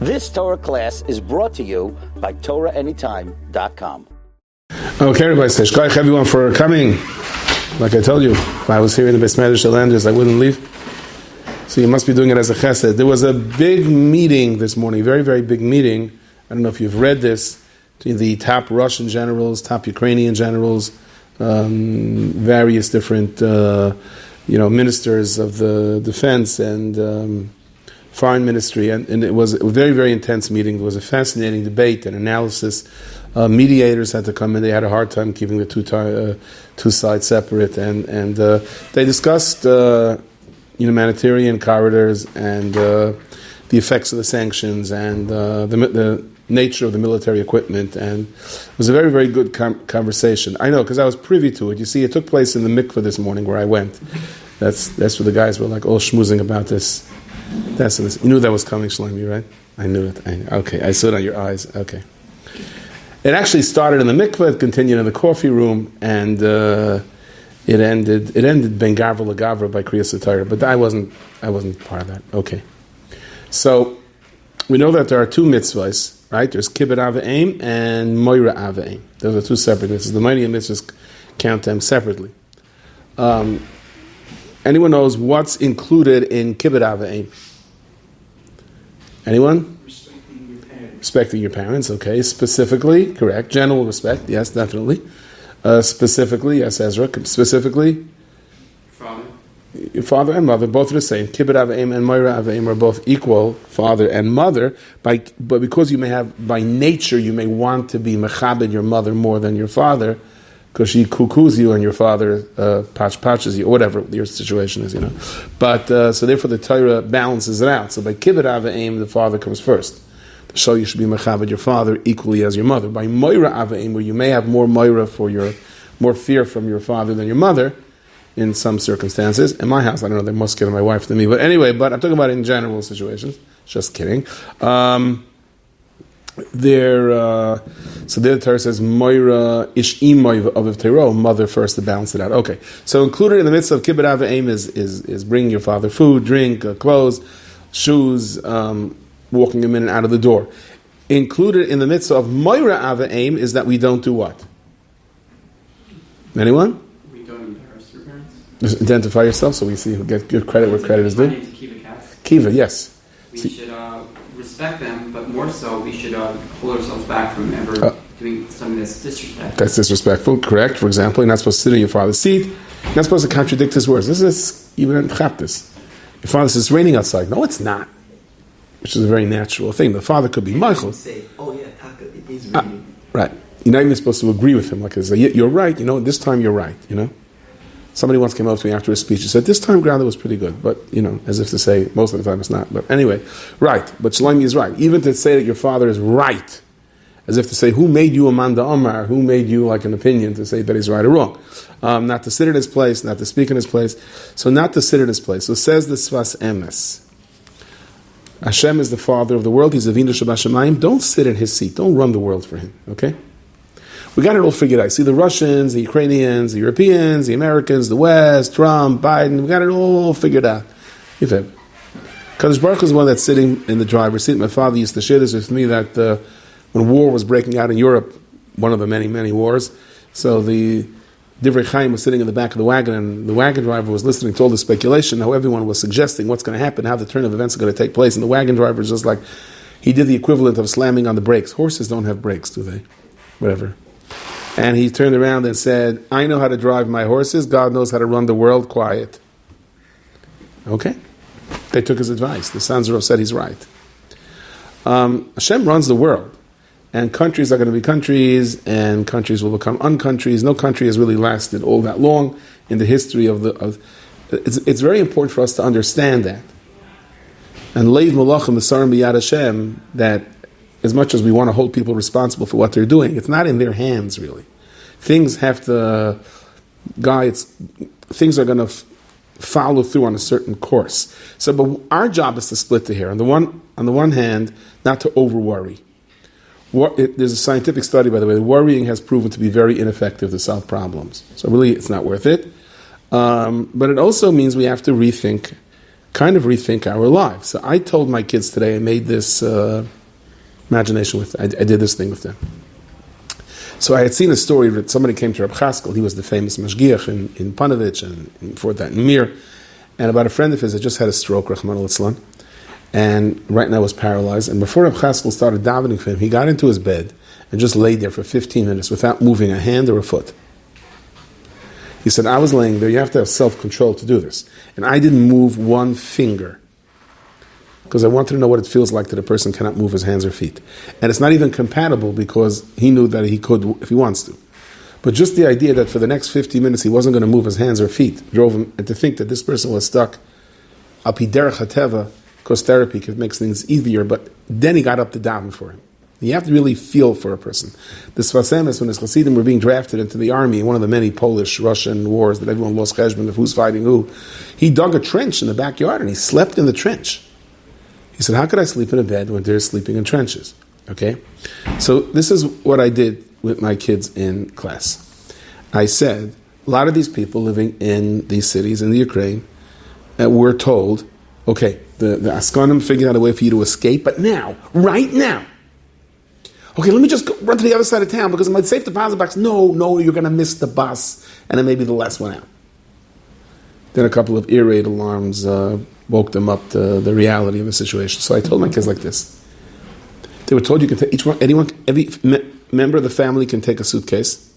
This Torah class is brought to you by TorahAnytime.com. Okay, Rabbi, thank everyone for coming. Like I told you, if I was here in the Beis Medrash Landers, I wouldn't leave. So you must be doing it as a chesed. There was a big meeting this morning, very, very big meeting. I don't know if you've read this, between the top Russian generals, top Ukrainian generals, various different, ministers of the defense and foreign ministry, and it was a very, very intense meeting. It was a fascinating debate and analysis. Mediators had to come in. They had a hard time keeping the two sides separate, and they discussed humanitarian corridors and the effects of the sanctions and the nature of the military equipment. And it was a very, very good conversation. I know, because I was privy to it. You see, it took place in the mikveh this morning where I went. That's where the guys were like all schmoozing about this. You knew that was coming, Shlomi, right? I knew it. Okay, I saw it on your eyes. Okay. It actually started in the mikveh, it continued in the coffee room, and it ended ben gavra legavra by Kriyas HaTorah, but I wasn't part of that. Okay. So we know that there are two mitzvahs, right? There's kibbut ava'im and moira ava'im. Those are two separate mitzvahs. The mighty mitzvahs count them separately. Anyone knows what's included in kibbut ava'im? Anyone? Respecting your parents. Respecting your parents, okay. Specifically, correct. General respect, yes, definitely. Specifically, yes, Ezra. Specifically, Father. Your father and mother, both are the same. Kibbut ava'im and moira ava'im are both equal, father and mother. But because you may have, by nature, you may want to be mechabed your mother more than your father, because she cuckoos you and your father patches you, or whatever your situation is, But, so therefore the Torah balances it out. So by kibbut ava'im, the father comes first. To show you should be mechabed your father equally as your mother. By moira ava'im, where you may have more moira more fear from your father than your mother, in some circumstances. In my house, I don't know, they're more scared of my wife than me. But anyway, I'm talking about in general situations. Just kidding. So there the Torah says moira ish imoy of tero, mother first to balance it out. Okay, so included in the midst of kibbut ava'im is bringing your father food, drink, clothes, shoes, walking him in and out of the door. Included in the midst of moira ava'im is that we don't do what? Anyone? We don't embarrass your parents. Just identify yourself so we see who gets good credit where credit is due. Kiva, yes. We should respect them, but more so, we should hold ourselves back from ever doing something that's disrespectful. That's disrespectful, correct. For example, you're not supposed to sit in your father's seat. You're not supposed to contradict his words. This is even in Chaptis. Your father says, it's raining outside. No, it's not. Which is a very natural thing. The father could be Michael. Say, oh yeah, Taka, it is raining. Right. You're not even supposed to agree with him. Like, you're right, this time you're right, Somebody once came up to me after a speech and said, this time grounded was pretty good, but, as if to say, most of the time it's not. But anyway, right. But Shlomi is right. Even to say that your father is right, as if to say, who made you a man da'amar? Who made you like an opinion to say that he's right or wrong? Not to sit in his place, not to speak in his place. So not to sit in his place. So says the Sfas Emes. Hashem is the father of the world. He's Avinu Shabashamayim. Don't sit in his seat. Don't run the world for him. Okay? We got it all figured out. See, the Russians, the Ukrainians, the Europeans, the Americans, the West, Trump, Biden, we got it all figured out. Kadosh Baruch Hu is the one that's sitting in the driver's seat. My father used to share this with me that when war was breaking out in Europe, one of the many, many wars, so the Divrei Chaim was sitting in the back of the wagon, and the wagon driver was listening to all the speculation, how everyone was suggesting what's going to happen, how the turn of events are going to take place, and the wagon driver was just like, he did the equivalent of slamming on the brakes. Horses don't have brakes, do they? Whatever. And he turned around and said, I know how to drive my horses. God knows how to run the world. Quiet. Okay. They took his advice. The sons of said he's right. Hashem runs the world. And countries are going to be countries, and countries will become uncountries. No country has really lasted all that long in the history of it's very important for us to understand that. And Leiv Malachim Mesarim B'Yad Hashem, that as much as we want to hold people responsible for what they're doing, it's not in their hands, really. Things have to, things are going to follow through on a certain course. So, but our job is to split the hair. On the one hand, not to over-worry. There's a scientific study, by the way, that worrying has proven to be very ineffective to solve problems. So really, it's not worth it. But it also means we have to rethink kind of rethink our lives. So I told my kids today, I made this imagination with, I did this thing with them. So I had seen a story that somebody came to Rabbi Fischel. He was the famous mashgiach in Panovich and before that in Mir, and about a friend of his that just had a stroke, Rahman al-Islam, and right now was paralyzed. And before Rabbi Fischel started davening for him, he got into his bed and just laid there for 15 minutes without moving a hand or a foot. He said, I was laying there, you have to have self-control to do this. And I didn't move one finger because I wanted to know what it feels like that a person cannot move his hands or feet. And it's not even compatible because he knew that he could if he wants to. But just the idea that for the next 50 minutes he wasn't going to move his hands or feet drove him, and to think that this person was stuck al pi derech hateva, because therapy could make things easier, but then he got up to daven for him. You have to really feel for a person. The Sfas Emes, when his Hasidim were being drafted into the army in one of the many Polish-Russian wars that everyone lost cheshbon of who's fighting who, he dug a trench in the backyard and he slept in the trench. He said, how could I sleep in a bed when they're sleeping in trenches? Okay? So this is what I did with my kids in class. I said, a lot of these people living in these cities in the Ukraine were told, okay, the Askanim figured out a way for you to escape, but now, right now, okay, let me just run to the other side of town because it might safe deposit box. No, you're going to miss the bus, and then maybe the last one out. Then a couple of ear raid alarms woke them up to the reality of the situation. So I told my kids like this. They were told you can take every member of the family can take a suitcase.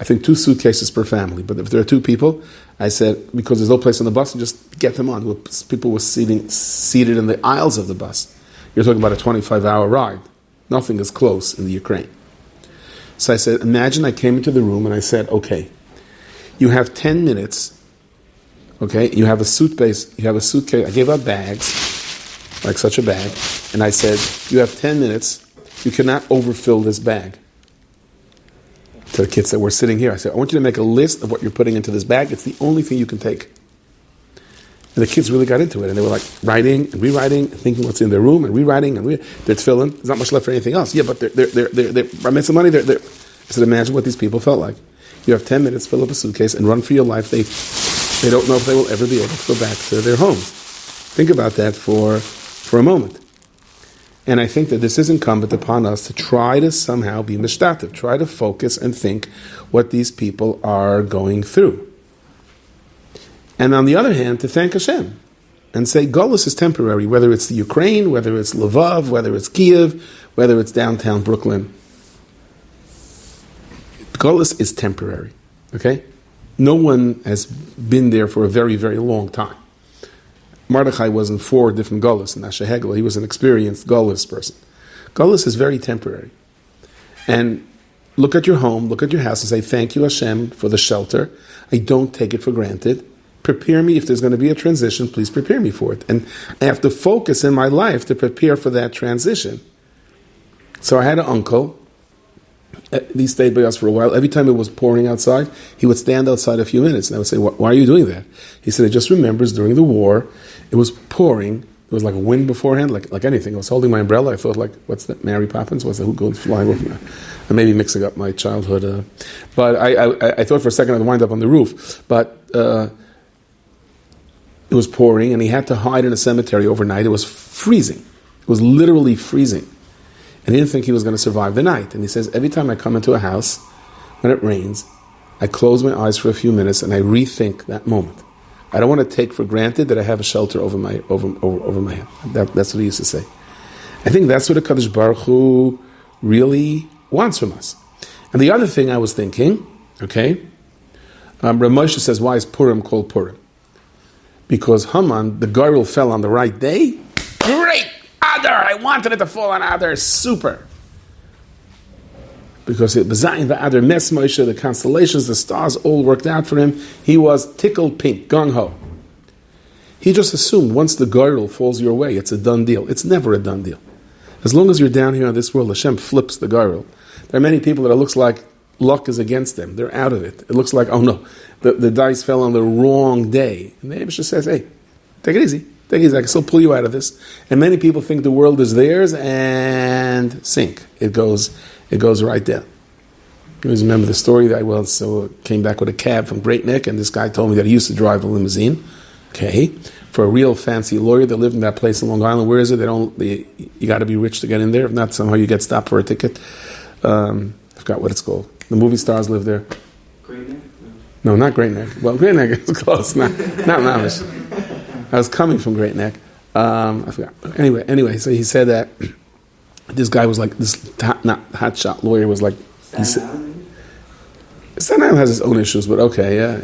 I think 2 suitcases per family. But if there are 2 people, I said, because there's no place on the bus, just get them on. People were seated in the aisles of the bus. You're talking about a 25-hour ride. Nothing is close in the Ukraine. So I said, imagine I came into the room and I said, okay, you have 10 minutes. Okay, you have a suitcase. I gave out bags, like such a bag, and I said, you have 10 minutes. You cannot overfill this bag. To the kids that were sitting here, I said, I want you to make a list of what you're putting into this bag. It's the only thing you can take. And the kids really got into it, and they were like writing and rewriting, and thinking what's in their room, and rewriting, and they're tefillin. There's not much left for anything else. Yeah, but they're making money. I said, imagine what these people felt like. You have 10 minutes, fill up a suitcase, and run for your life. They don't know if they will ever be able to go back to their homes. Think about that for a moment. And I think that this is incumbent upon us to try to somehow be mishtativ, try to focus and think what these people are going through. And on the other hand, to thank Hashem and say, Golus is temporary, whether it's the Ukraine, whether it's Lvov, whether it's Kiev, whether it's downtown Brooklyn. Golus is temporary, okay? No one has been there for a very, very long time. Mordechai was in 4 different Golus in Asher Hegel. He was an experienced Golus person. Golus is very temporary. And look at your home, look at your house and say, thank you Hashem for the shelter. I don't take it for granted. Prepare me, if there's going to be a transition, please prepare me for it. And I have to focus in my life to prepare for that transition. So I had an uncle. He stayed by us for a while. Every time it was pouring outside, he would stand outside a few minutes. And I would say, why are you doing that? He said, he just remembers during the war, it was pouring. There was like a wind beforehand, like anything. I was holding my umbrella. I thought, like, what's that? Mary Poppins? What's that? Who goes flying over me? I may be mixing up my childhood. But I thought for a second I'd wind up on the roof. But it was pouring, and he had to hide in a cemetery overnight. It was freezing. It was literally freezing. And he didn't think he was going to survive the night. And he says, every time I come into a house, when it rains, I close my eyes for a few minutes and I rethink that moment. I don't want to take for granted that I have a shelter over my head. That's what he used to say. I think that's what the Kadosh Baruch Hu really wants from us. And the other thing I was thinking, okay, Rav Moshe says, why is Purim called Purim? Because Haman, the girl, fell on the right day. Great! Adar! I wanted it to fall on Adar. Super! Because it was in the Adar Mes Moshe, the constellations, the stars all worked out for him. He was tickled pink, gung-ho. He just assumed once the girdle falls your way, it's a done deal. It's never a done deal. As long as you're down here on this world, Hashem flips the girdle. There are many people that it looks like luck is against them. They're out of it. It looks like, oh no, the dice fell on the wrong day. And the Abishah says, hey, take it easy. Take it easy. I can still pull you out of this. And many people think the world is theirs and sink. It goes right down. You always remember the story that I came back with a cab from Great Neck, and this guy told me that he used to drive a limousine. Okay. for a real fancy lawyer that lived in that place in Long Island. Where is it? You got to be rich to get in there. If not, somehow you get stopped for a ticket. I forgot what it's called. The movie stars live there. Great Neck? No, not Great Neck. Well, Great Neck is close. Not Mamish. I was coming from Great Neck. I forgot. Anyway, so he said that this guy was like, this hotshot lawyer was like, Staten Island has its own issues, but okay, yeah.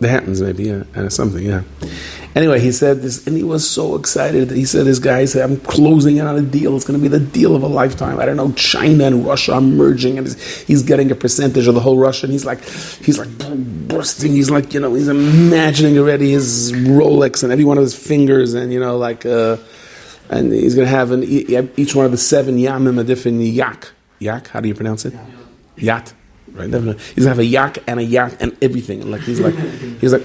The Hamptons, maybe, yeah, something, yeah. Anyway, he said this, and he was so excited. He said, this guy said, I'm closing in on a deal. It's going to be the deal of a lifetime. I don't know, China and Russia are merging, and he's getting a percentage of the whole Russia, and he's like bursting. He's like, he's imagining already his Rolex and every one of his fingers, and, and he's going to have each one of the 7 yamim a different yak. Yak, how do you pronounce it? Yacht. Right, he's gonna have a yacht and everything, and he's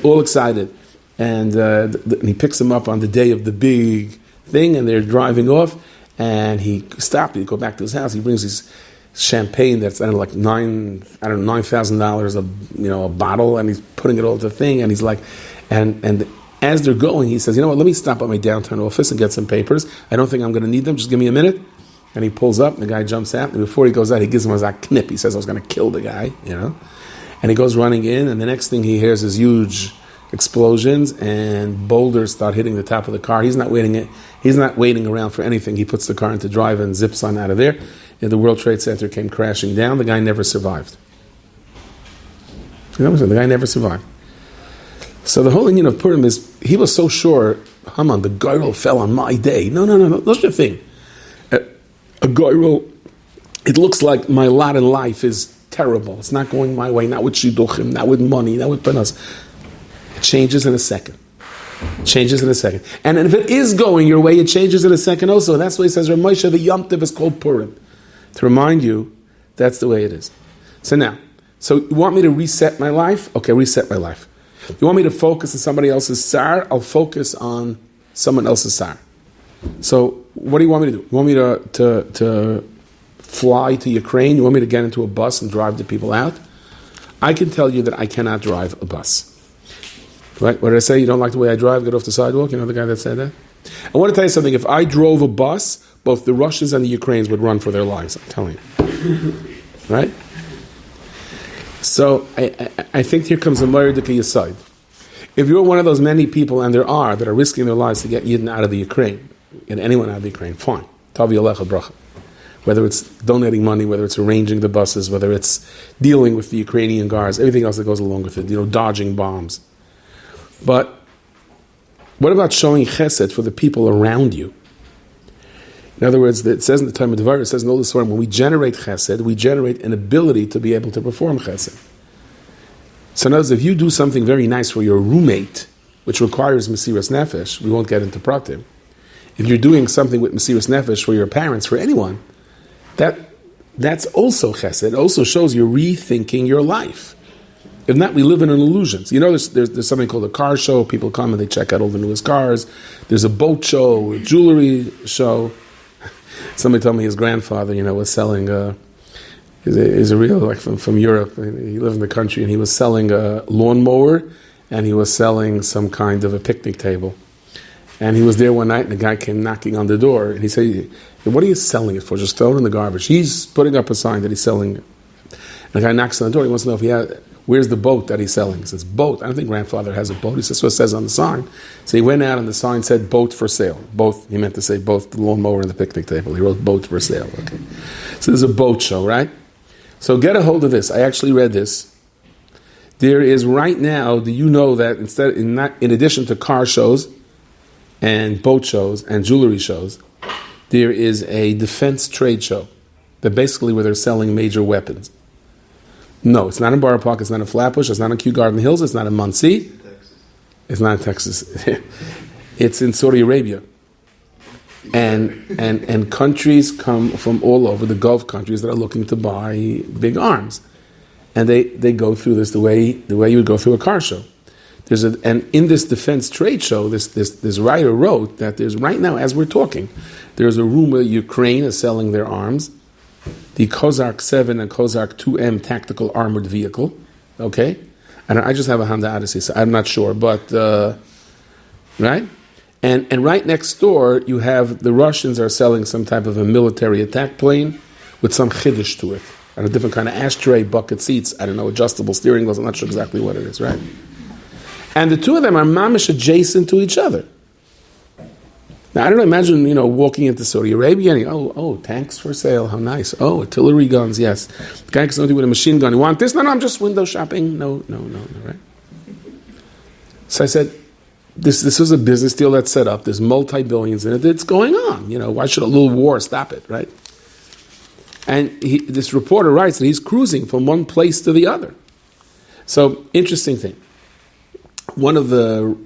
all excited, and he picks him up on the day of the big thing, and they're driving off, and he stopped. He go back to his house. He brings his champagne that's $9,000 a bottle, and he's putting it all to the thing, and he's like, and as they're going, he says, let me stop at my downtown office and get some papers. I don't think I'm going to need them. Just give me a minute. And he pulls up, and the guy jumps out, and before he goes out, he gives him a knip. He says, I was going to kill the guy, And he goes running in, and the next thing he hears is huge explosions, and boulders start hitting the top of the car. He's not waiting around for anything. He puts the car into drive and zips on out of there. And the World Trade Center came crashing down. The guy never survived. The guy never survived. So the whole Indian of Purim is, he was so sure, Haman, the girl fell on my day. No. That's the thing. A goyrel, it looks like my lot in life is terrible. It's not going my way, not with shidduchim, not with money, not with panas. It changes in a second. And if it is going your way, it changes in a second also. That's why he says, Ramosha, the Yom Tov is called Purim. To remind you, that's the way it is. So you want me to reset my life? Okay, reset my life. You want me to focus on somebody else's tsar? I'll focus on someone else's tsar. So what do you want me to do? You want me to fly to Ukraine? You want me to get into a bus and drive the people out? I can tell you that I cannot drive a bus. Right? What did I say? You don't like the way I drive? Get off the sidewalk? You know the guy that said that? I want to tell you something. If I drove a bus, both the Russians and the Ukrainians would run for their lives. I'm telling you. Right? So I think here comes a Mordecai Yesod. If you're one of those many people, and there are, that are risking their lives to get Yidden out of the Ukraine, get anyone out of the Ukraine, fine. Tavi Alecha Bracha. Whether it's donating money, whether it's arranging the buses, whether it's dealing with the Ukrainian guards, everything else that goes along with it, dodging bombs. But what about showing chesed for the people around you? In other words, it says in the time of Devar, it says in all the Swarm, when we generate chesed, we generate an ability to be able to perform chesed. So in other words, if you do something very nice for your roommate, which requires Mesiras Nefesh, we won't get into Pratim. If you're doing something with Mesiras Nefesh for your parents, for anyone, that's also chesed. It also shows you're rethinking your life. If not, we live in an illusion. So there's something called a car show. People come and they check out all the newest cars. There's a boat show, a jewelry show. Somebody told me his grandfather, was selling. Is a real from Europe. He lived in the country, and he was selling a lawnmower, and he was selling some kind of a picnic table. And he was there one night, and the guy came knocking on the door, and he said, "What are you selling it for? Just throw it in the garbage." He's putting up a sign that he's selling. And the guy knocks on the door. He wants to know where's the boat that he's selling. He says, "Boat? I don't think grandfather has a boat." He says, "What it says on the sign." So he went out, and the sign said, "Boat for sale." Both, he meant to say both the lawnmower and the picnic table. He wrote "boat for sale." Okay, so there's a boat show, right? So get a hold of this. I actually read this. There is right now. Do you know that in addition to car shows and boat shows and jewelry shows, there is a defense trade show that basically where they're selling major weapons. No, it's not in Borough Park, it's not in Flatbush, it's not in Kew Garden Hills, it's not in Muncie. It's not in Texas. It's in Saudi Arabia. And countries come from all over, the Gulf countries that are looking to buy big arms. And they go through this the way you would go through a car show. And in this defense trade show, this writer wrote that there's right now, as we're talking, there's a rumor Ukraine is selling their arms, the Kozark 7 and Kozark 2M tactical armored vehicle, okay? And I just have a Honda Odyssey, so I'm not sure, but right? And right next door, you have the Russians are selling some type of a military attack plane with some chiddush to it, and a different kind of ashtray, bucket seats, I don't know, adjustable steering wheels, I'm not sure exactly what it is, right? And the two of them are mamish adjacent to each other. Now, I don't know, imagine, walking into Saudi Arabia and, tanks for sale, how nice. Oh, artillery guns, yes. The guy comes with a machine gun, you want this? No, I'm just window shopping. No, right? So I said, this was a business deal that's set up, there's multi-billions in it, it's going on. Why should a little war stop it, right? And this reporter writes that he's cruising from one place to the other. So, interesting thing. One of the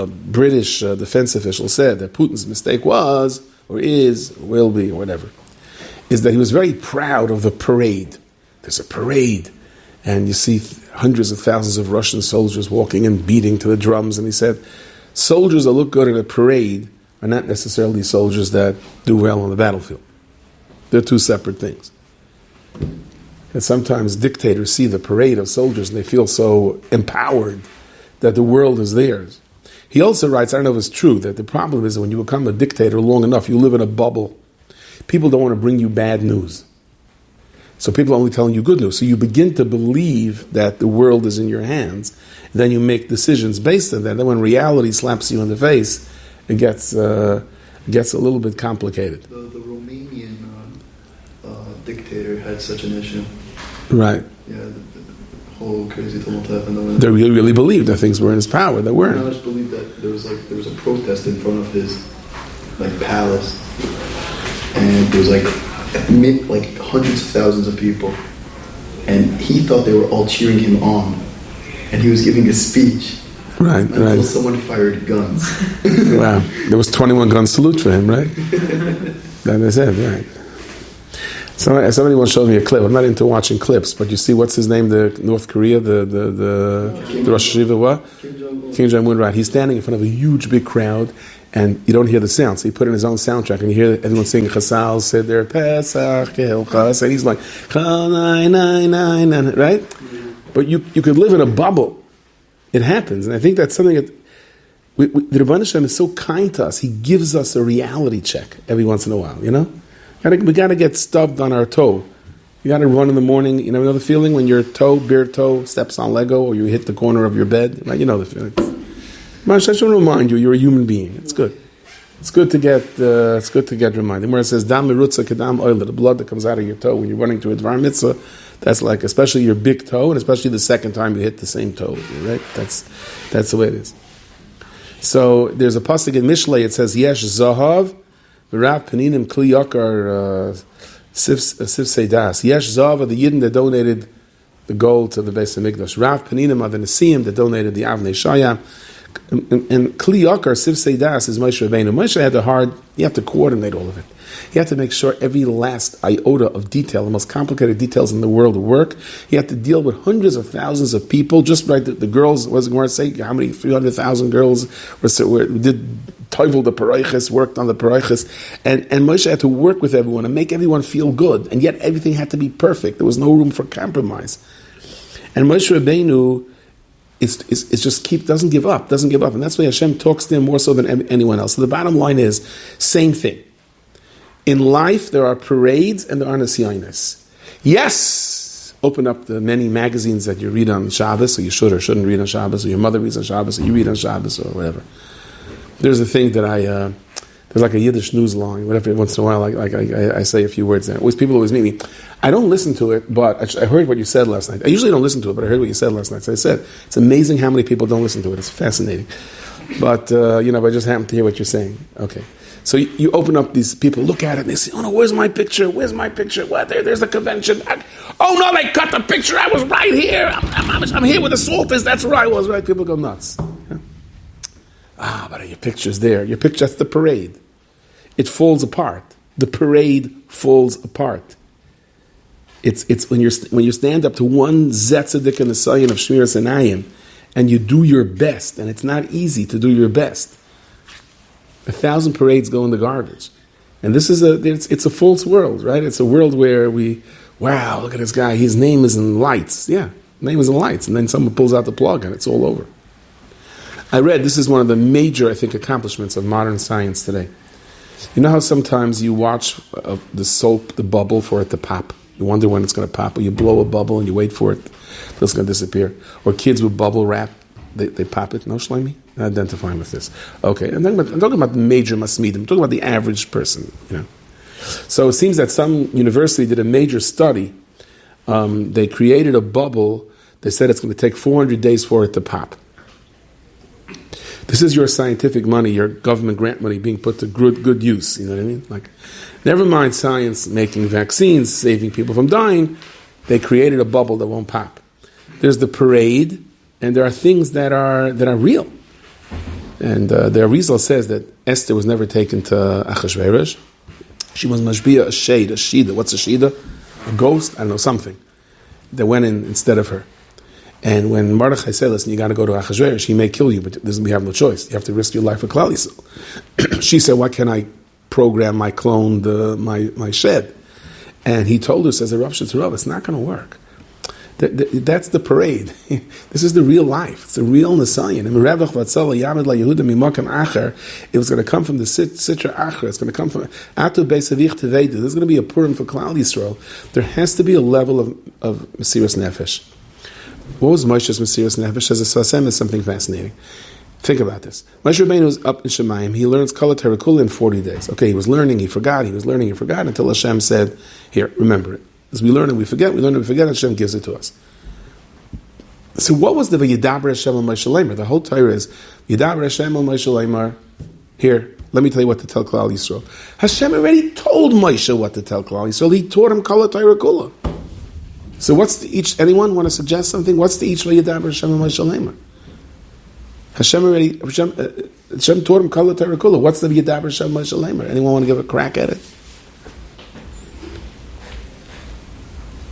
British defense officials said that Putin's mistake was, or is, or will be, or whatever, is that he was very proud of the parade. There's a parade, and you see hundreds of thousands of Russian soldiers walking and beating to the drums, and he said, soldiers that look good at a parade are not necessarily soldiers that do well on the battlefield. They're two separate things. And sometimes dictators see the parade of soldiers and they feel so empowered that the world is theirs. He also writes, I don't know if it's true, that the problem is that when you become a dictator long enough, you live in a bubble. People don't want to bring you bad news. So people are only telling you good news. So you begin to believe that the world is in your hands. And then you make decisions based on that. Then when reality slaps you in the face, it gets a little bit complicated. The Romanian dictator had such an issue. Right. Yeah, the whole crazy tumult happened. They really believed that things were in his power. They weren't. I just believe that there was a protest in front of his palace, and there was hundreds of thousands of people, and he thought they were all cheering him on, and he was giving a speech. Right. Until someone fired guns. Wow, there was 21 gun salute for him, right? That is it, right? Somebody once showed me a clip. I'm not into watching clips, but you see, what's his name? The North Korea, the Rosh Hashiva, what? Kim Jong-un, right? He's standing in front of a huge, big crowd, and you don't hear the sound. So he put in his own soundtrack, and you hear everyone singing Chasal, Seder, Pesach, Kehilchas, and he's like, right? But you could live in a bubble. It happens, and I think that's something that the Rebbeinu Shem is so kind to us. He gives us a reality check every once in a while, We got to get stubbed on our toe. You got to run in the morning. You know the feeling when your bare toe steps on Lego, or you hit the corner of your bed. Right? You know the feeling. I just want to remind you, you're a human being. It's good. It's good to get reminded. Where it says "Dam merutza kedam oila," the blood that comes out of your toe when you're running to a dvar mitzvah. That's like, especially your big toe, and especially the second time you hit the same toe. Right? That's the way it is. So there's a pasuk in Mishlei. It says Yesh Zahav. Rav Peninim Kli Yakar Sif Seidas. Yesh Zav are the Yidden that donated the gold to the Beis HaMikdash. Rav Peninim are the Nesiim that donated the Avnei Shaya. And Kli Yakar Sif Seidas is Moshe Rabbeinu. Moshe had you have to coordinate all of it. You have to make sure every last iota of detail, the most complicated details in the world, work. You have to deal with hundreds of thousands of people. Just like the girls, wasn't going to say how many 300,000 girls did Toivel the Paraychis, worked on the Paraychis, and Moshe had to work with everyone and make everyone feel good, and yet everything had to be perfect. There was no room for compromise. And Moshe Rabbeinu doesn't give up, and that's why Hashem talks to him more so than anyone else. So the bottom line is, same thing. In life, there are parades and there are nesyonos. Yes, open up the many magazines that you read on Shabbos, or you should or shouldn't read on Shabbos, or your mother reads on Shabbos, or you read on Shabbos, or whatever. There's a thing that there's like a Yiddish news line, whatever, once in a while, I say a few words there. People always meet me. I don't listen to it, but I heard what you said last night. I usually don't listen to it, but I heard what you said last night. So I said, it's amazing how many people don't listen to it. It's fascinating. But, I just happen to hear what you're saying. Okay. So you open up, these people look at it and they say, oh no, where's my picture? What? There's the convention. Oh no, they cut the picture. I was right here. I'm here where the salt is. That's where I was, right? People go nuts. Yeah? But your picture's there. Your picture, that's the parade. It falls apart. The parade falls apart. It's when you stand up to one Zetzadik and the Sayin of Shmiras Einayim, and you do your best, and it's not easy to do your best. 1,000 parades go in the garbage. And this is it's a false world, right? It's a world where wow, look at this guy, his name is in lights. Yeah, name is in lights. And then someone pulls out the plug and it's all over. I read, this is one of the major, I think, accomplishments of modern science today. You know how sometimes you watch the soap, the bubble, for it to pop? You wonder when it's going to pop, or you blow a bubble and you wait for it till it's going to disappear. Or kids with bubble wrap, they pop it. No, Shlomi? Identifying with this. Okay, and then I'm talking about the major masmidim. I'm talking about the average person, you know. So it seems that some university did a major study. They created a bubble. They said it's going to take 400 days for it to pop. This is your scientific money, your government grant money being put to good use. You know what I mean? Like, never mind science making vaccines, saving people from dying. They created a bubble that won't pop. There's the parade, and there are things that are real. And the Arizal says that Esther was never taken to Achashverosh. She was mashbia, a shida. What's a shida? A ghost? I don't know, something that went in instead of her. And when Mordechai said, listen, you got to go to Achashverosh, he may kill you, but we have no choice. You have to risk your life for Klal Yisrael. She said, why can't I program my clone, my shed? And he told her, says the Rav Shetzerov, it's not going to work. That's the parade. This is the real life. It's the real Nisayan. It was going to come from the Sitra Acher. It's going to come from Atu Beisavich Tevedu. There's going to be a Purim for Klal Yisrael. There has to be a level of Mesiras Nefesh. What was Moshe's Mesiras Nefesh? As a Sasem is something fascinating. Think about this. Moshe Rabbeinu was up in Shemayim. He learns Kol HaTorah in 40 days. Okay, he was learning, he forgot, until Hashem said, here, remember it. As we learn and we forget, Hashem gives it to us. So what was the V'yidaber Hashem al Moshe Leimer? The whole Torah is V'yidaber Hashem al Moshe Leimer. Here, let me tell you what to tell Klal Yisrael. Hashem already told Moshe what to tell Klal Yisrael. He taught him Kol HaTorah Kula. So what's the each? Anyone want to suggest something? What's the each V'yidaber Hashem al Moshe Leimer? Hashem taught him Kol HaTorah Kula. What's the V'yidaber Hashem al Moshe Leimer? Anyone want to give a crack at it?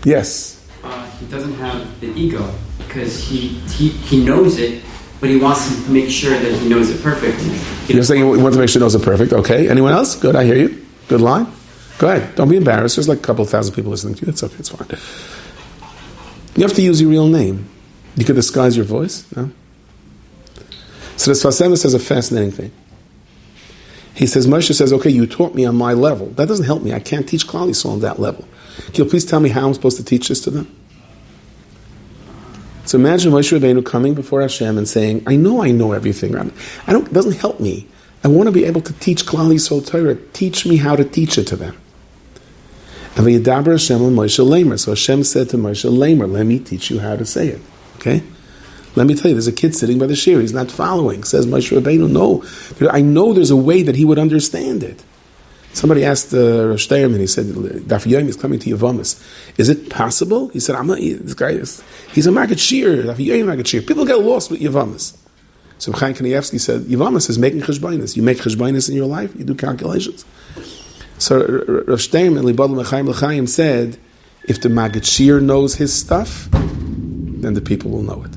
Yes. He doesn't have the ego because he knows it, but he wants to make sure that he knows it perfectly. You're saying you want to make sure he knows it perfect. Okay. Anyone else? Good. I hear you. Good line. Go ahead. Don't be embarrassed. There's like a couple thousand people listening to you. It's okay. It's fine. You have to use your real name. You could disguise your voice. No. So the Sfasema says a fascinating thing. He says, Moshe says, okay, you taught me on my level. That doesn't help me. I can't teach Klal Yisrael on that level. Can you please tell me how I'm supposed to teach this to them? So imagine Moshe Rabbeinu coming before Hashem and saying, I know everything. It doesn't help me. I want to be able to teach Klal Yisrael Torah. Teach me how to teach it to them. And V'yidaber Hashem on Moshe Leimer. So Hashem said to Moshe Leimer, let me teach you how to say it. Okay? Let me tell you, there's a kid sitting by the shir. He's not following. Says Moshe Rabbeinu, no. I know there's a way that he would understand it. Somebody asked Rav Steierman, he said, Daf Yomi is coming to Yavamis. Is it possible? He said, this guy he's a Maggid Shir, Daf Yomi Maggid Shir. People get lost with Yavamis. So Chaim Kanievsky said, Yavamis is making cheshbainis. You make cheshbainis in your life, you do calculations. So Rav Steierman, Libadl Mechaim L'chaim said, if the Maggid Shir knows his stuff, then the people will know it.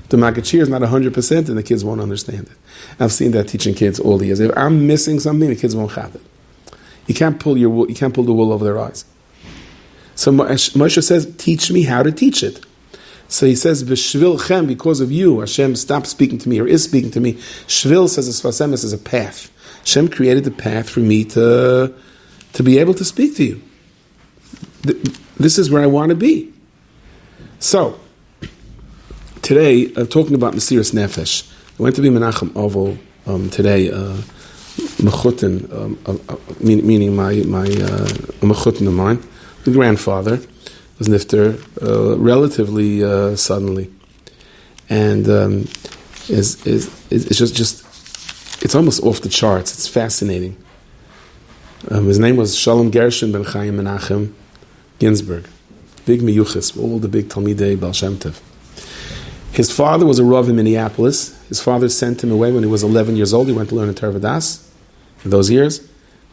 The Maggid Shir is not 100%, and the kids won't understand it. I've seen that teaching kids all the years. If I'm missing something, the kids won't have it. You can't pull the wool over their eyes. So Moshe says, teach me how to teach it. So he says, B'shvilchem, because of you, Hashem stopped speaking to me, or is speaking to me. Shvil, says as Sfasemis, is a path. Hashem created the path for me to be able to speak to you. This is where I want to be. So, today, I'm talking about Mesiras Nefesh. I went to be Menachem Oval today, Mechutin, meaning my Mechutin of mine. The grandfather was nifter relatively suddenly, and it's just it's almost off the charts. It's fascinating. His name was Shalom Gershon ben Chaim Menachem Ginsburg, big miyuchas, all the big Talmidei Baal Shem Tov. His father was a Rav in Minneapolis. His father sent him away when he was 11 years old. He went to learn in Torah Vodas in those years.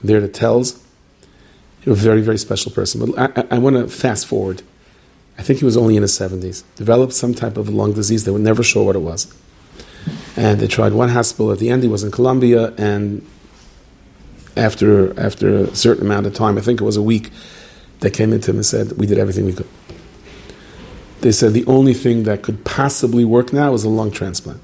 There it tells. He was a very, very special person. But I want to fast forward. I think he was only in his 70s. Developed some type of lung disease. They were never sure what it was. And they tried one hospital. At the end, he was in Colombia. And after a certain amount of time, I think it was a week, they came into him and said, we did everything we could. They said the only thing that could possibly work now is a lung transplant.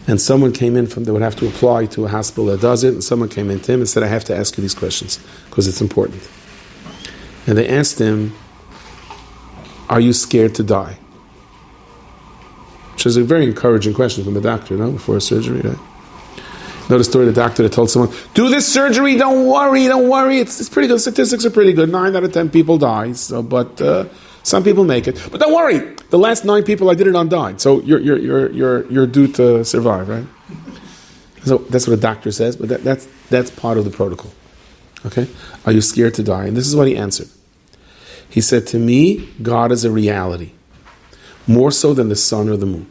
And someone came in they would have to apply to a hospital that does it, and someone came in to him and said, I have to ask you these questions, because it's important. And they asked him, are you scared to die? Which is a very encouraging question from the doctor, before a surgery, right? Know the story of the doctor that told someone, do this surgery, don't worry, it's pretty good, statistics are pretty good, 9 out of 10 people die, but some people make it. But don't worry, the last 9 people I did it on died, so you're due to survive, right? So that's what a doctor says, but that's part of the protocol. Okay? Are you scared to die? And this is what he answered. He said, to me, God is a reality, more so than the sun or the moon.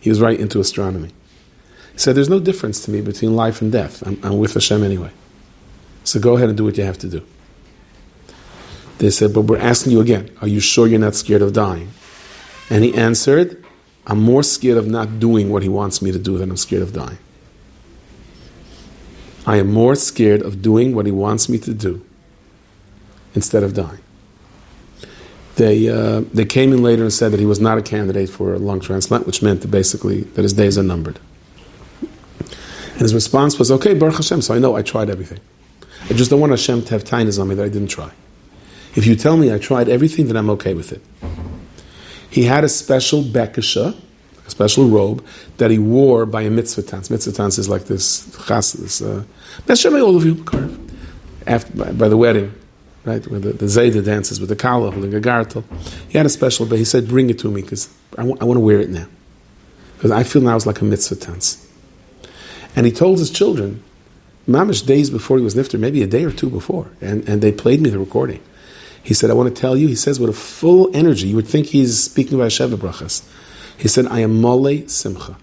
He was right into astronomy. He said, there's no difference to me between life and death. I'm with Hashem anyway. So go ahead and do what you have to do. They said, but we're asking you again, are you sure you're not scared of dying? And he answered, I'm more scared of not doing what he wants me to do than I'm scared of dying. I am more scared of doing what he wants me to do instead of dying. They came in later and said that he was not a candidate for a lung transplant, which meant that basically that his days are numbered. And his response was, okay, Baruch Hashem, so I know I tried everything. I just don't want Hashem to have tainas on me that I didn't try. If you tell me I tried everything, then I'm okay with it. He had a special bekasha, a special robe, that he wore by a mitzvah tanz. Mitzvah tanz is like this chas, all of you, by the wedding, right, where the Zayda dances with the kala, holding a gartel. He had a special, but he said, bring it to me, because I want to wear it now. Because I feel now it's like a mitzvah tanz. And he told his children, mamish days before he was nifter, maybe a day or two before, and they played me the recording. He said, I want to tell you, he says with a full energy, you would think he's speaking about Sheva Brachas. He said, I am mole simcha.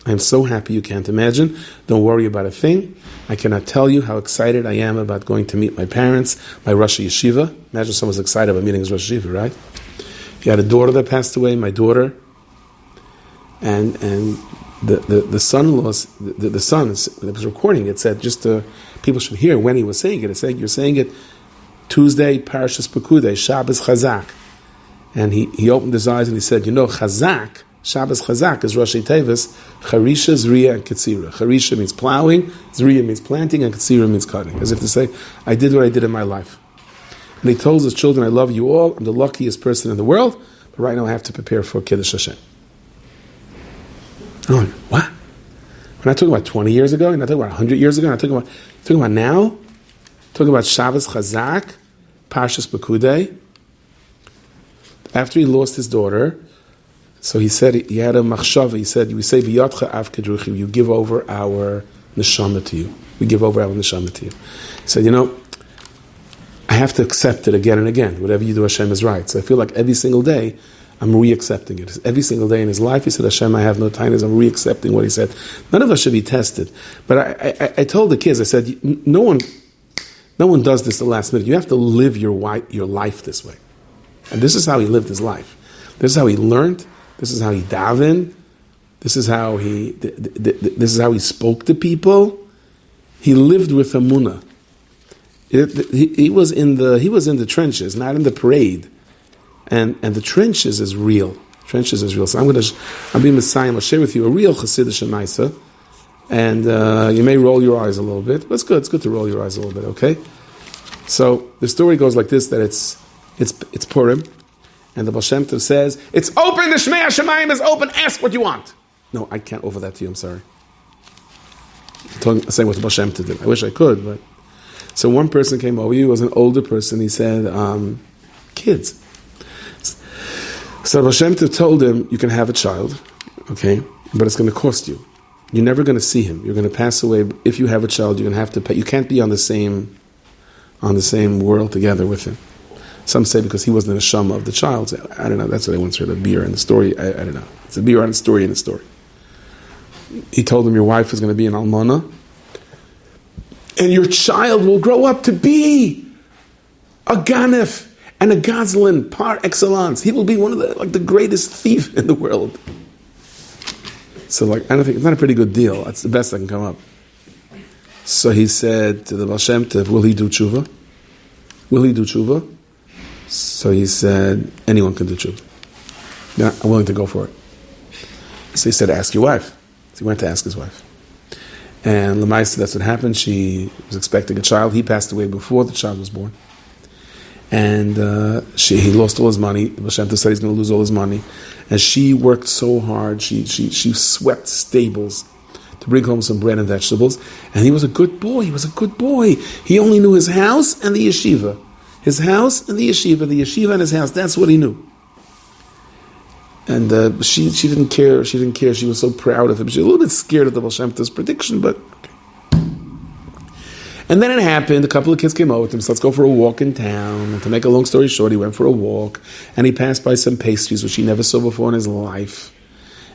I am so happy you can't imagine. Don't worry about a thing. I cannot tell you how excited I am about going to meet my parents, my Rosh Yeshiva. Imagine someone's excited about meeting his Rosh Yeshiva, right? He had a daughter that passed away, my daughter, and the son-in-laws, the son that was recording it said, just people should hear when he was saying it. It said, you're saying it Tuesday, Parashas Pekudei, Shabbos Chazak. And he opened his eyes and he said, Chazak, Shabbos Chazak is Rosh Tevis, Charisha, Zriya, and Ketzira. Charisha means plowing, Zriya means planting, and Ketzira means cutting. As if to say, I did what I did in my life. And he told his children, I love you all, I'm the luckiest person in the world, but right now I have to prepare for Kiddush Hashem. I'm like, what? We're not talking about 20 years ago, we're not talking about 100 years ago, we're not talking about now, talking about Shabbos Chazak, Parshas Pekudei. After he lost his daughter, so he said, he had a machshava, he said, we say, B'yotcha av kedruchi, you give over our neshama to you. We give over our neshama to you. He said, I have to accept it again and again. Whatever you do, Hashem is right. So I feel like every single day, I'm re-accepting it. Every single day in his life, he said, Hashem, I have no tainas. I'm re-accepting what he said. None of us should be tested. But I told the kids, I said, no one does this the last minute. You have to live your life this way. And this is how he lived his life. This is how he learned. This is how he davened. This is how he spoke to people. He lived with emunah. He was in the trenches, not in the parade. And the trenches is real. Trenches is real. So I'll be Messiah. I'll share with you a real Chassidish Maisa. And you may roll your eyes a little bit, but it's good. It's good to roll your eyes a little bit, okay? So the story goes like this: that it's Purim, and the Baal Shem Tov says, "It's open. The Shmei HaShamayim is open. Ask what you want." No, I can't offer that to you. I'm sorry. I'm saying what the Baal Shem Tov did. I wish I could, but so one person came over. He was an older person. He said, "Kids." So Baal Shem Tov told him, "You can have a child, okay, but it's going to cost you. You're never going to see him. You're going to pass away. If you have a child, you're going to have to pay. You can't be on the same world together with him." Some say because he wasn't a neshama of the child. I don't know. That's what I once heard, a beer in the story. I don't know. It's a beer on a story in a story. He told him, your wife is going to be an almana, and your child will grow up to be a ganef and a gazlan par excellence. He will be one of the greatest thief in the world. So I don't think it's not a pretty good deal. That's the best that can come up. So he said to the Baal Shem Tov, will he do tshuva? Will he do tshuva? So he said, anyone can do tshuva. Yeah, I'm willing to go for it. So he said, ask your wife. So he went to ask his wife. And Lamaisa, that's what happened. She was expecting a child. He passed away before the child was born. And he lost all his money. Schachter said he's going to lose all his money. And she worked so hard. She swept stables to bring home some bread and vegetables. And he was a good boy. He only knew his house and the yeshiva. His house and the yeshiva and his house. That's what he knew. And she didn't care. She was so proud of him. She was a little bit scared of the Baal Shem Tov's prediction, but okay. And then it happened. A couple of kids came over with him. So let's go for a walk in town. And to make a long story short, he went for a walk, and he passed by some pastries which he never saw before in his life,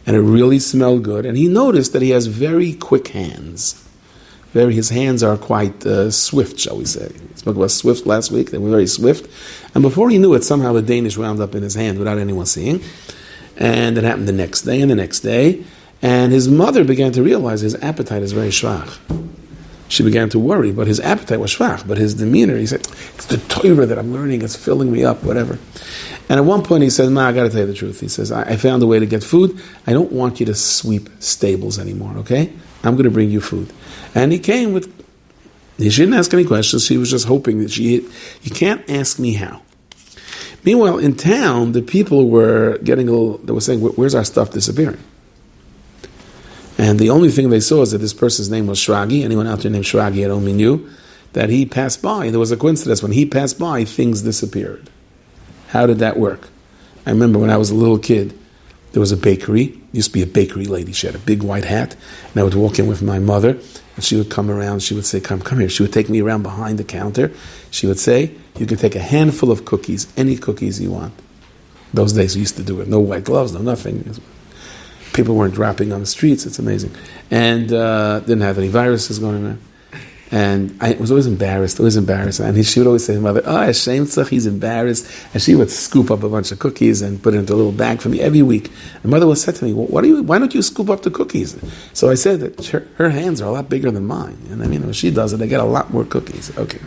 and it really smelled good. And he noticed that he has very quick hands. His hands are quite swift, shall we say. We spoke about swift last week. They were very swift. And before he knew it, somehow the Danish wound up in his hand without anyone seeing. And it happened the next day and the next day. And his mother began to realize his appetite is very schwach. She began to worry, but his appetite was schwach. But his demeanor, he said, it's the Torah that I'm learning, it's filling me up, whatever. And at one point he said, Ma, I got to tell you the truth. He says, I found a way to get food. I don't want you to sweep stables anymore, okay? I'm going to bring you food. And he came with, she didn't ask any questions. She was just hoping that you can't ask me how. Meanwhile, in town, the people were getting they were saying, where's our stuff disappearing? And the only thing they saw is that this person's name was Shragi. Anyone out there named Shragi, I don't mean you, that he passed by. There was a coincidence. When he passed by, things disappeared. How did that work? I remember when I was a little kid, there was a bakery. Used to be a bakery lady. She had a big white hat. And I would walk in with my mother, and she would come around. She would say, come here. She would take me around behind the counter. She would say, you can take a handful of cookies, any cookies you want. Those days we used to do it. No white gloves, no nothing. People weren't dropping on the streets. It's amazing. And didn't have any viruses going around. And I was always embarrassed. And she would always say to mother, Hashem, he's embarrassed. And she would scoop up a bunch of cookies and put it into a little bag for me every week. And mother would say to me, why don't you scoop up the cookies? So I said that her hands are a lot bigger than mine. And I mean, when she does it, I get a lot more cookies. Okay.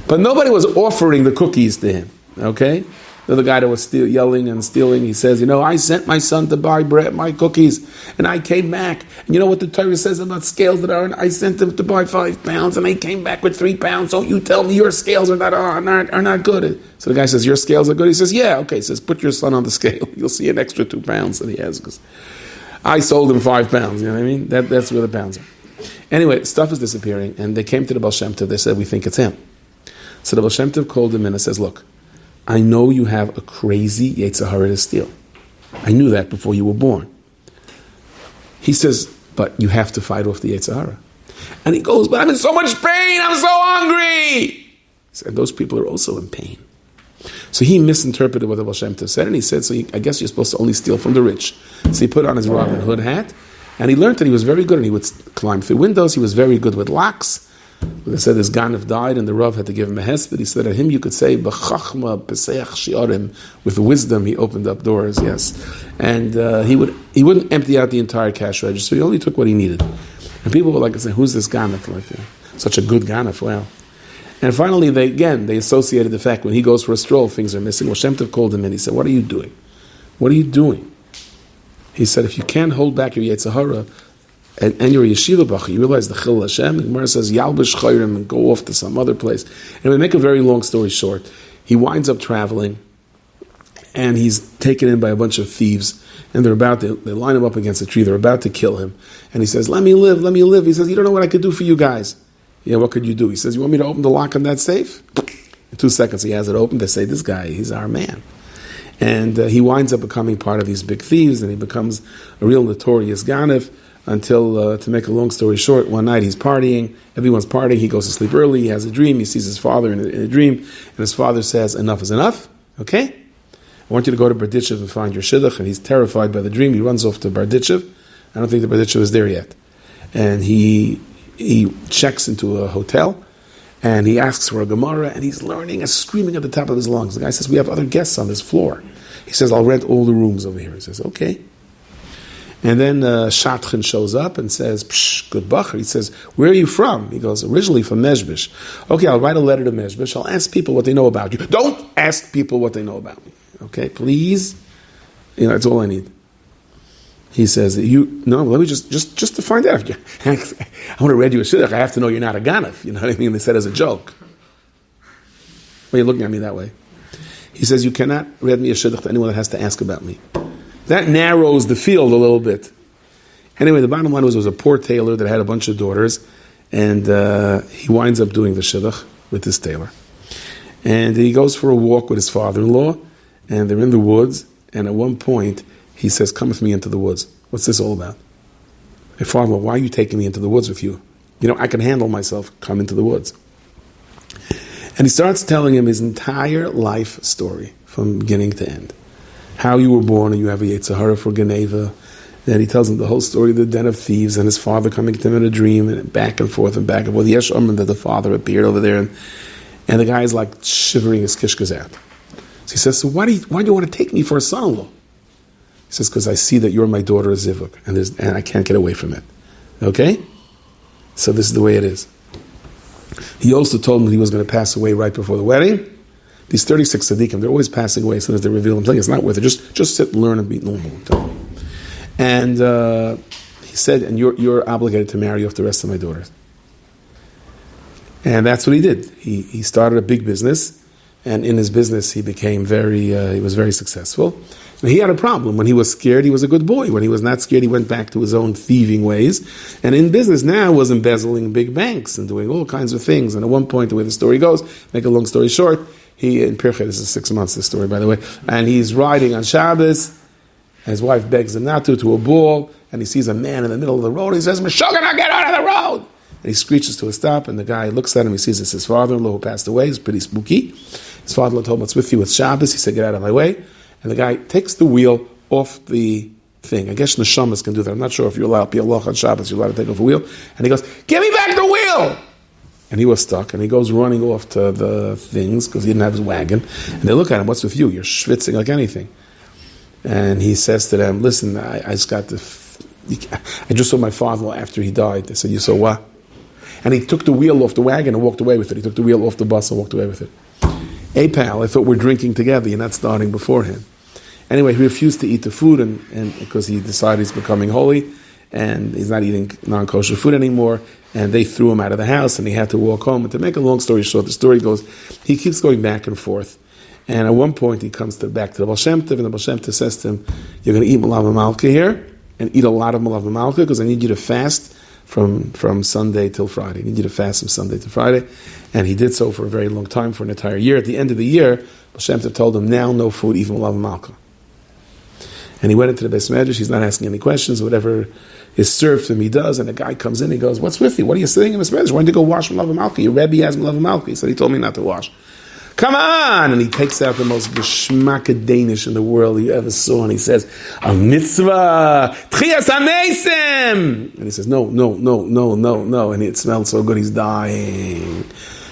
But nobody was offering the cookies to him. Okay? The guy that was yelling and stealing, he says, I sent my son to buy bread, my cookies, and I came back. And you know what the Torah says about scales that are? I sent him to buy 5 pounds, and I came back with 3 pounds. So you tell me your scales are not good. So the guy says, your scales are good? He says, yeah. Okay. He says, put your son on the scale. You'll see an extra 2 pounds that he has. Because I sold him 5 pounds. You know what I mean? That's where the pounds are. Anyway, stuff is disappearing, and they came to the Baal Shem Tov. They said, we think it's him. So the Baal Shem Tov called him in and says, look, I know you have a crazy Yetzer Hara to steal. I knew that before you were born. He says, but you have to fight off the Yetzer Hara. And he goes, but I'm in so much pain, I'm so hungry. And those people are also in pain. So he misinterpreted what the Baal Shem Tov said, and he said, I guess you're supposed to only steal from the rich. So he put on his Robin Hood hat, and he learned that he was very good, and he would climb through windows. He was very good with locks. They said this Ganav died, and the Rav had to give him a hesped. He said at him you could say b'chachma peseach shi'arim, with wisdom he opened up doors. Yes, and he wouldn't empty out the entire cash register. He only took what he needed. And people were like, "Who's this Ganav? Like such a good Ganav? Wow!" And finally, they associated the fact when he goes for a stroll, things are missing. Well, Shem Tov called him in. He said, "What are you doing? What are you doing?" He said, "If you can't hold back your Yetzer Hara, and you're a yeshiva bacha, you realize the Chil Hashem, the Gemara says, Yalbish Chayrim, and go off to some other place." And we make a very long story short. He winds up traveling, and he's taken in by a bunch of thieves, and they line him up against a tree, they're about to kill him. And he says, let me live. He says, you don't know what I could do for you guys. Yeah, what could you do? He says, you want me to open the lock on that safe? In 2 seconds he has it open. They say, this guy, he's our man. And he winds up becoming part of these big thieves, and he becomes a real notorious Ganav. Until, to make a long story short, one night he's partying, everyone's partying, he goes to sleep early, he has a dream, he sees his father in a dream, and his father says, enough is enough, okay? I want you to go to Berditchev and find your shidduch, and he's terrified by the dream, he runs off to Berditchev. I don't think the Berditchev is there yet. And he checks into a hotel, and he asks for a Gemara, and he's learning and screaming at the top of his lungs. The guy says, we have other guests on this floor. He says, I'll rent all the rooms over here. He says, okay. And then Schachter shows up and says, Psh, good bacher. He says, where are you from? He goes, originally from Mezhbish. Okay, I'll write a letter to Mezhbish. I'll ask people what they know about you. Don't ask people what they know about me. Okay, please. That's all I need. He says, let me just to find out. I want to read you a shidduch. I have to know you're not a ganef. You know what I mean? They said as a joke. Why are you looking at me that way? He says, you cannot read me a shidduch to anyone that has to ask about me. That narrows the field a little bit. Anyway, the bottom line was there was a poor tailor that had a bunch of daughters, and he winds up doing the shidduch with this tailor. And he goes for a walk with his father-in-law, and they're in the woods, and at one point, he says, come with me into the woods. What's this all about? Hey, father-in-law, why are you taking me into the woods with you? You know, I can handle myself. Come into the woods. And he starts telling him his entire life story from beginning to end. How you were born and you have a Yetzer Hara for Geneva. Then he tells him the whole story of the den of thieves and his father coming to him in a dream and back and forth and back and forth. Yesh Amran that the father appeared over there and the guy is like shivering his kishkas out. So he says, so why do you want to take me for a son-in-law? He says, because I see that you're my daughter Zivuk, and I can't get away from it. Okay? So this is the way it is. He also told him he was going to pass away right before the wedding. These 36 tzaddikim, they're always passing away as soon as they reveal them. It's not worth it. Just sit and learn and be normal. And he said, and you're obligated to marry off the rest of my daughters. And that's what he did. He started a big business, and in his business he became he was very successful. Now, he had a problem. When he was scared, he was a good boy. When he was not scared, he went back to his own thieving ways. And in business now was embezzling big banks and doing all kinds of things. And at one point, the way the story goes, make a long story short, he, in Pirchei, this is 6 months, this story, by the way, and he's riding on Shabbos, and his wife begs him not to a ball, and he sees a man in the middle of the road, and he says, Meshuggah, get out of the road! And he screeches to a stop, and the guy looks at him, he sees it's his father-in-law who passed away, it's pretty spooky. His father-in-law told him, what's with you, it's Shabbos, he said, get out of my way. And the guy takes the wheel off the thing. I guess neshamas can do that. I'm not sure if you're allowed to be a loch on Shabbos, you're allowed to take off a wheel. And he goes, give me back the wheel! And he was stuck, and he goes running off to the things, because he didn't have his wagon. And they look at him, what's with you? You're schwitzing like anything. And he says to them, listen, I just saw my father-in-law after he died. They said, you saw what? And he took the wheel off the wagon and walked away with it. He took the wheel off the bus and walked away with it. Hey, pal, I thought we're drinking together. You're not starting beforehand. Anyway, he refused to eat the food and because he decided he's becoming holy and he's not eating non-kosher food anymore. And they threw him out of the house and he had to walk home. And to make a long story short, the story goes, he keeps going back and forth. And at one point, he comes back to the Baal Shem Tov, and the Baal Shem Tov says to him, you're going to eat Malav Malka here and eat a lot of Malav Malka because I need you to fast from Sunday till Friday. I need you to fast from Sunday to Friday. And he did so for a very long time, for an entire year. At the end of the year, Baal Shem Tov told him, now no food, even Malav Malka. And he went into the Beis Medrash, he's not asking any questions, whatever is served to him, he does, and the guy comes in, he goes, what's with you? What are you sitting in the Beis Medrash? Why didn't you go wash Malav Malka? Your Rabbi has Malav Malka. He said, he told me not to wash. Come on! And he takes out the most geschmacke Danish in the world you ever saw, and he says, a mitzvah, tchias ha-mesim! And he says, no. And it smelled so good, he's dying.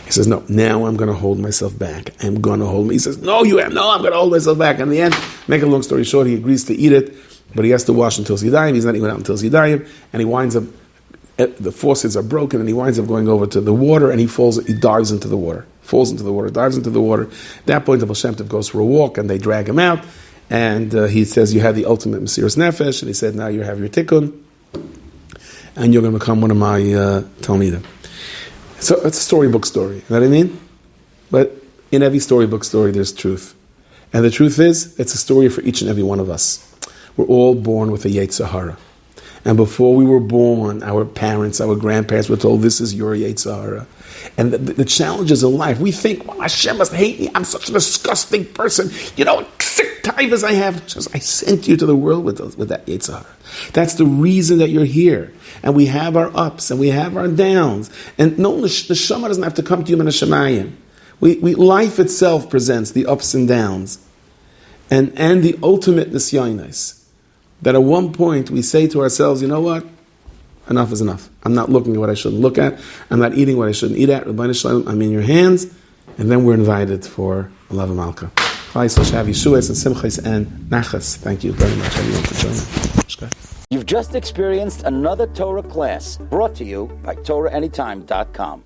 He says, no, now I'm going to hold myself back. I'm going to hold me. He says, no, I'm going to hold myself back. And in the end, make a long story short, he agrees to eat it, but he has to wash until Zidayim. He's not even out until Zidayim. And he winds up, the faucets are broken, and he winds up going over to the water, and he dives into the water. Falls into the water, dives into the water. At that point, the Baal Shem Tov goes for a walk, and they drag him out. And he says, you had the ultimate Mesiras Nefesh. And he said, now you have your tikkun, and you're going to become one of my Talmidim. So it's a storybook story, you know what I mean? But in every storybook story, there's truth. And the truth is, it's a story for each and every one of us. We're all born with a Yetzer Hara. And before we were born, our parents, our grandparents were told, this is your Yetzer Hara. And the challenges in life, we think, well, Hashem must hate me. I'm such a disgusting person. You know, sick tithes I have. Just, I sent you to the world with that Yetzer Hara. That's the reason that you're here. And we have our ups and we have our downs. And no, the Shema doesn't have to come to you in a Shemayim. Life itself presents the ups and downs. And the ultimate Nisyanis. That at one point we say to ourselves, you know what? Enough is enough. I'm not looking at what I shouldn't look at. I'm not eating what I shouldn't eat at. Rabbi Shalom, I'm in your hands. And then we're invited for Alav Malka. Have Yeshuas and Simchas and Nachas. Thank you very much, everyone, for joining. You've just experienced another Torah class brought to you by TorahAnytime.com.